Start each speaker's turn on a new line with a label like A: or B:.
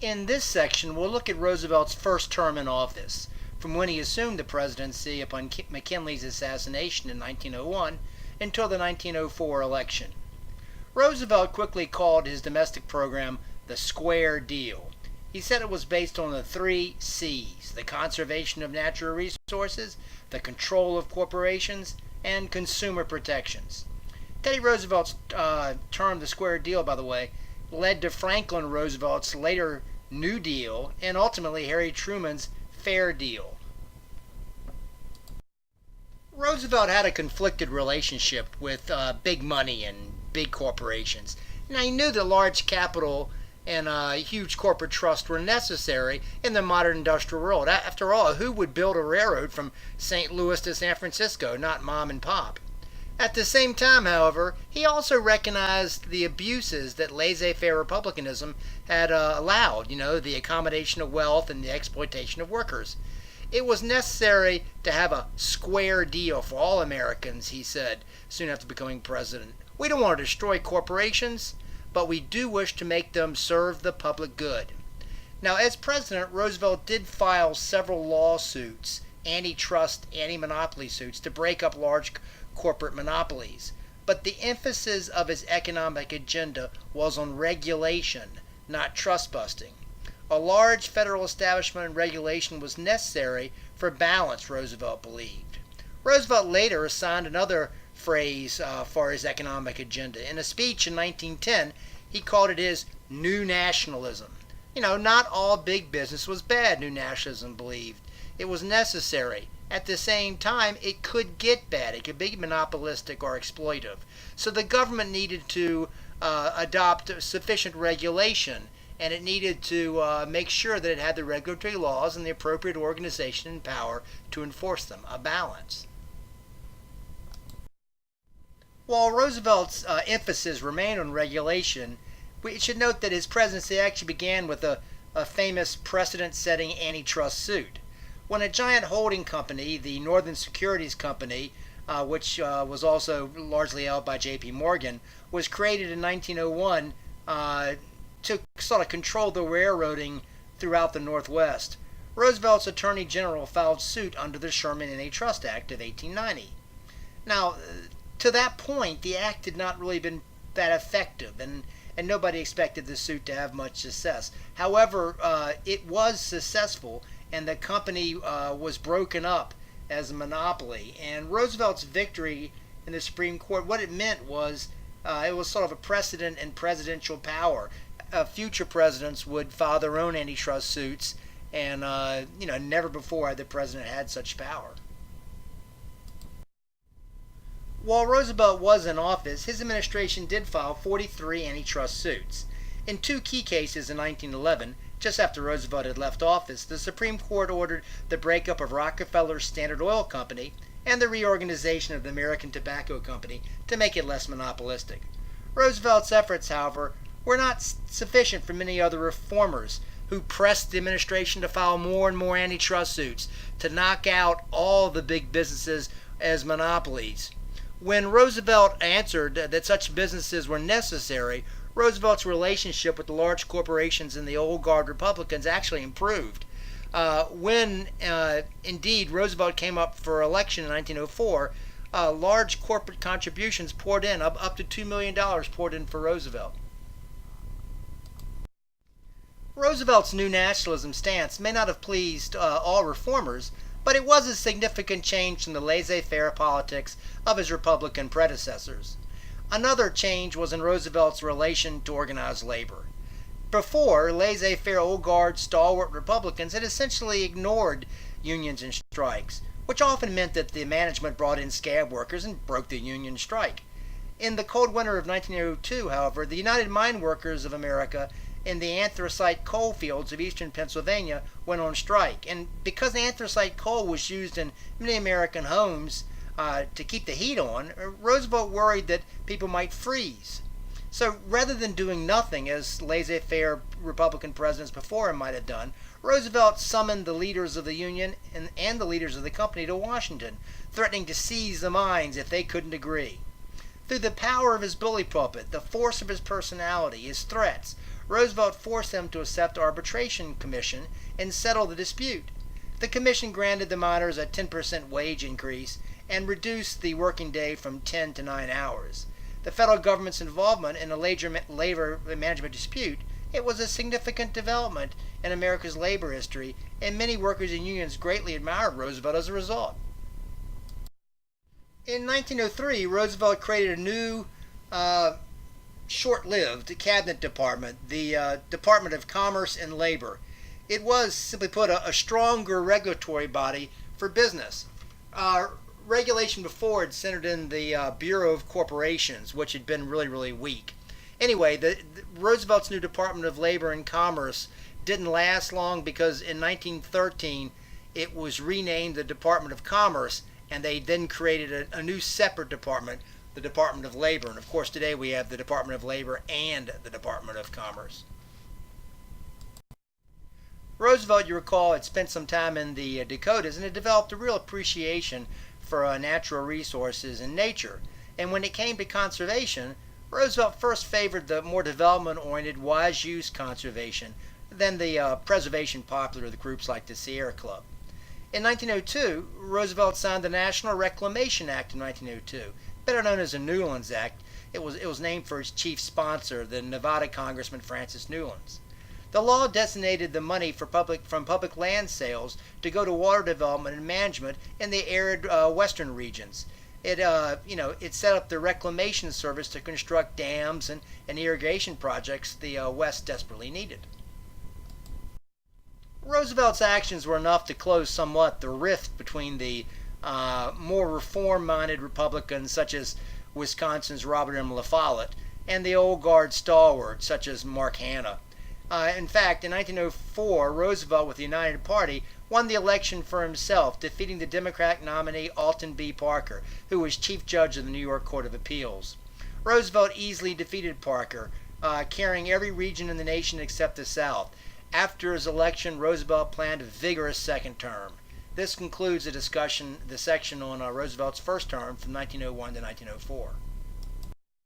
A: In this section, we'll look at Roosevelt's first term in office, from when he assumed the presidency upon McKinley's assassination in 1901 until the 1904 election. Roosevelt quickly called his domestic program the Square Deal. He said it was based on the three C's: the conservation of natural resources, the control of corporations, and consumer protections. Teddy Roosevelt's term, the Square Deal, by the way, led to Franklin Roosevelt's later New Deal and ultimately Harry Truman's Fair Deal. Roosevelt had a conflicted relationship with big money and big corporations. Now, he knew that large capital and huge corporate trusts were necessary in the modern industrial world. After all, who would build a railroad from St. Louis to San Francisco? Not mom and pop. At the same time, however, he also recognized the abuses that laissez-faire republicanism had allowed, the accommodation of wealth and the exploitation of workers. It was necessary to have a square deal for all Americans, he said, soon after becoming president. We don't want to destroy corporations, but we do wish to make them serve the public good. Now, as president, Roosevelt did file several lawsuits, antitrust, anti-monopoly suits, to break up large corporate monopolies. But the emphasis of his economic agenda was on regulation, not trust busting. A large federal establishment and regulation was necessary for balance, Roosevelt believed. Roosevelt later assigned another phrase for his economic agenda. In a speech in 1910, he called it his New Nationalism. Not all big business was bad, New Nationalism believed. It was necessary. At the same time, it could get bad. It could be monopolistic or exploitive. So the government needed to adopt sufficient regulation, and it needed to make sure that it had the regulatory laws and the appropriate organization and power to enforce them. A balance. While Roosevelt's emphasis remained on regulation, we should note that his presidency actually began with a famous precedent-setting antitrust suit. When a giant holding company, the Northern Securities Company, which was also largely held by J.P. Morgan, was created in 1901 to sort of control the railroading throughout the Northwest, Roosevelt's Attorney General filed suit under the Sherman Antitrust Act of 1890. Now, to that point, the act had not really been that effective, and nobody expected the suit to have much success. However, it was successful, and the company was broken up as a monopoly. And Roosevelt's victory in the Supreme Court, what it meant was it was sort of a precedent in presidential power. Future presidents would file their own antitrust suits, and never before had the president had such power. While Roosevelt was in office, his administration did file 43 antitrust suits. In two key cases in 1911, just after Roosevelt had left office, the Supreme Court ordered the breakup of Rockefeller's Standard Oil Company and the reorganization of the American Tobacco Company to make it less monopolistic. Roosevelt's efforts, however, were not sufficient for many other reformers who pressed the administration to file more and more antitrust suits to knock out all the big businesses as monopolies. When Roosevelt answered that such businesses were necessary, Roosevelt's relationship with the large corporations and the old guard Republicans actually improved. When, indeed, Roosevelt came up for election in 1904, large corporate contributions poured in, up to $2 million poured in for Roosevelt. Roosevelt's New Nationalism stance may not have pleased all reformers, but it was a significant change from the laissez-faire politics of his Republican predecessors. Another change was in Roosevelt's relation to organized labor. Before, laissez-faire old guard stalwart Republicans had essentially ignored unions and strikes, which often meant that the management brought in scab workers and broke the union strike. In the cold winter of 1902, however, the United Mine Workers of America in the anthracite coal fields of eastern Pennsylvania went on strike. And because anthracite coal was used in many American homes to keep the heat on, Roosevelt worried that people might freeze. So rather than doing nothing, as laissez-faire Republican presidents before him might have done, Roosevelt summoned the leaders of the Union and the leaders of the company to Washington, threatening to seize the mines if they couldn't agree. Through the power of his bully pulpit, the force of his personality, his threats, Roosevelt forced them to accept arbitration commission and settle the dispute. The commission granted the miners a 10% wage increase and reduced the working day from 10 to 9 hours. The federal government's involvement in a labor management dispute, it was a significant development in America's labor history, and many workers and unions greatly admired Roosevelt as a result. In 1903, Roosevelt created a new, short-lived cabinet department, the Department of Commerce and Labor. It was, simply put, a stronger regulatory body for business. Regulation before had centered in the Bureau of Corporations, which had been really, really weak. Anyway, Roosevelt's new Department of Labor and Commerce didn't last long because in 1913 it was renamed the Department of Commerce, and they then created a new separate department, the Department of Labor. And of course today we have the Department of Labor and the Department of Commerce. Roosevelt, you recall, had spent some time in the Dakotas and had developed a real appreciation for natural resources and nature. And when it came to conservation, Roosevelt first favored the more development-oriented wise use conservation than the preservation popular with groups like the Sierra Club. In 1902, Roosevelt signed the National Reclamation Act in 1902, better known as the Newlands Act. It was named for its chief sponsor, the Nevada Congressman Francis Newlands. The law designated the money from public land sales to go to water development and management in the arid western regions. It set up the reclamation service to construct dams and irrigation projects the West desperately needed. Roosevelt's actions were enough to close somewhat the rift between the more reform-minded Republicans, such as Wisconsin's Robert M. La Follette, and the old guard stalwarts, such as Mark Hanna. In fact, in 1904, Roosevelt, with the United Party, won the election for himself, defeating the Democratic nominee Alton B. Parker, who was Chief Judge of the New York Court of Appeals. Roosevelt easily defeated Parker, carrying every region in the nation except the South. After his election, Roosevelt planned a vigorous second term. This concludes the section on Roosevelt's first term from 1901 to 1904.